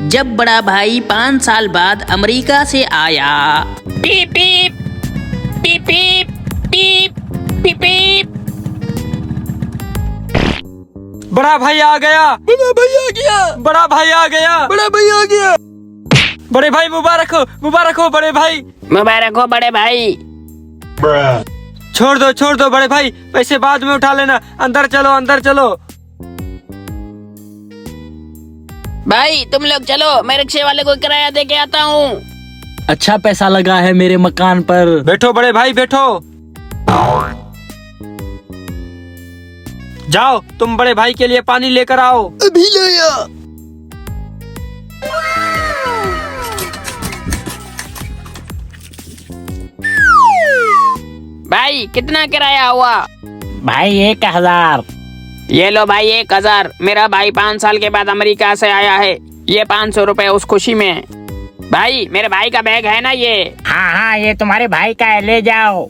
जब बड़ा भाई 5 साल बाद अमेरिका से आया। पीप पीप पीप पीप पीप पीप। बड़ा भाई आ गया। बड़ा भाई आ गया। बड़ा भाई आ गया। बड़ा भाई आ गया। बड़े भाई मुबारक हो बड़े भाई। मुबारक हो बड़े भाई। छोड़ दो बड़े भाई, पैसे बाद में उठा लेना। अंदर चलो। भाई तुम लोग चलो, मैं रिक्शे वाले को किराया दे के आता हूँ। अच्छा पैसा लगा है मेरे मकान पर। बैठो बड़े भाई बैठो। जाओ तुम बड़े भाई के लिए पानी लेकर आओ। अभी लाया। भाई कितना किराया हुआ? भाई 1000। ये लो भाई 1000। मेरा भाई 5 साल के बाद अमेरिका से आया है। ये 500 रुपए उस खुशी में। भाई मेरे भाई का बैग है ना ये? हाँ ये तुम्हारे भाई का है, ले जाओ।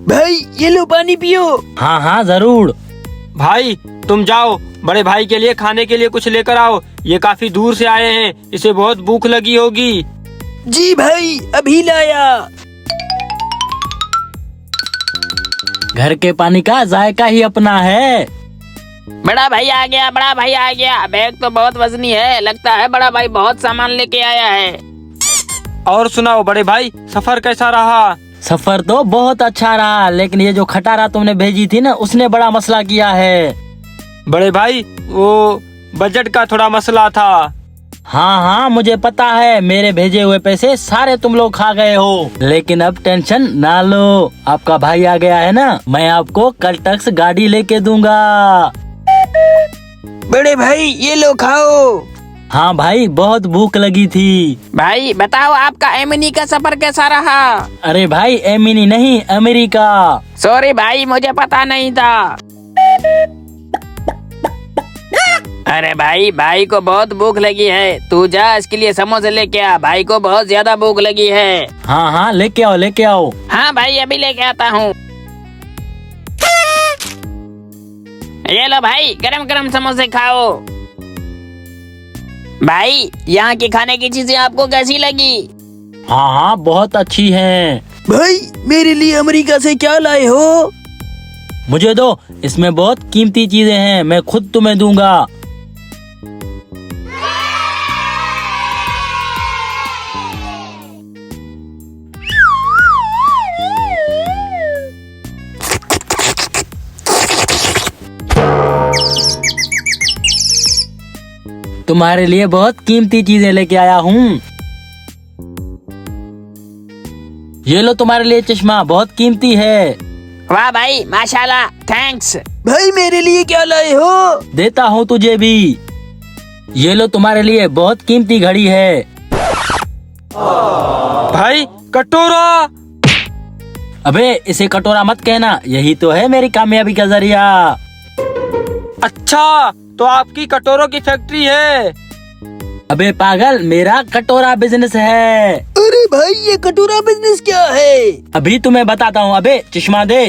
भाई ये लो पानी पियो। हाँ जरूर। भाई तुम जाओ, बड़े भाई के लिए खाने के लिए कुछ लेकर आओ। ये काफी दूर से आए हैं, इसे बहुत भूख लगी होगी। जी भाई अभी लाया। घर के पानी का जायका ही अपना है। बड़ा भाई आ गया। बैग तो बहुत वजनी है, लगता है बड़ा भाई बहुत सामान लेके आया है। और सुनाओ बड़े भाई, सफर कैसा रहा? सफर तो बहुत अच्छा रहा, लेकिन ये जो खटारा तुमने भेजी थी ना, उसने बड़ा मसला किया है। बड़े भाई वो बजट का थोड़ा मसला था। हाँ मुझे पता है, मेरे भेजे हुए पैसे सारे तुम लोग खा गए हो। लेकिन अब टेंशन ना लो, आपका भाई आ गया है ना, मैं आपको कल टैक्स गाड़ी लेके दूंगा। बड़े भाई ये लो खाओ। हाँ भाई बहुत भूख लगी थी। भाई बताओ आपका एमिनी का सफर कैसा रहा? अरे भाई एमिनी नहीं, अमेरिका। सॉरी भाई मुझे पता नहीं था। अरे भाई को बहुत भूख लगी है, तू जा इसके लिए समोसे लेके आ। भाई को बहुत ज्यादा भूख लगी है। हाँ लेके आओ। हाँ भाई अभी लेके आता हूँ। ये लो भाई गरम समोसे खाओ। भाई यहाँ की खाने की चीजें आपको कैसी लगी? हाँ बहुत अच्छी हैं। भाई मेरे लिए अमेरिका से क्या लाए हो? मुझे दो, इसमें बहुत कीमती चीजें हैं, मैं खुद तुम्हें दूंगा। तुम्हारे लिए बहुत कीमती चीजें लेके आया हूँ। ये लो तुम्हारे लिए चश्मा, बहुत कीमती है। वाह भाई माशाल्लाह, थैंक्स। भाई मेरे लिए क्या लाए हो? देता हूँ तुझे भी। ये लो तुम्हारे लिए बहुत कीमती घड़ी है। भाई कटोरा। अबे इसे कटोरा मत कहना, यही तो है मेरी कामयाबी का जरिया। अच्छा तो आपकी कटोरों की फैक्ट्री है? अबे पागल, मेरा कटोरा बिजनेस है। अरे भाई ये कटोरा बिजनेस क्या है? अभी तुम्हें बताता हूँ, अबे चश्मा दे।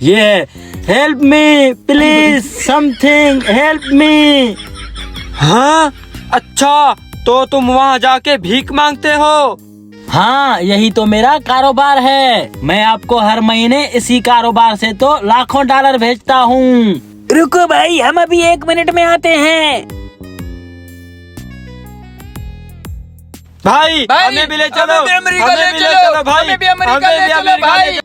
ये help me please, something help me. हाँ अच्छा, तो तुम वहाँ जाके भीख मांगते हो? हाँ यही तो मेरा कारोबार है। मैं आपको हर महीने इसी कारोबार से तो लाखों डॉलर भेजता हूँ। रुको भाई, हम अभी 1 मिनट में आते हैं। भाई हमें भी ले चलो, हमें भी अमेरिका ले चलो, भाई, हमें भी अमेरिका ले चलो भाई।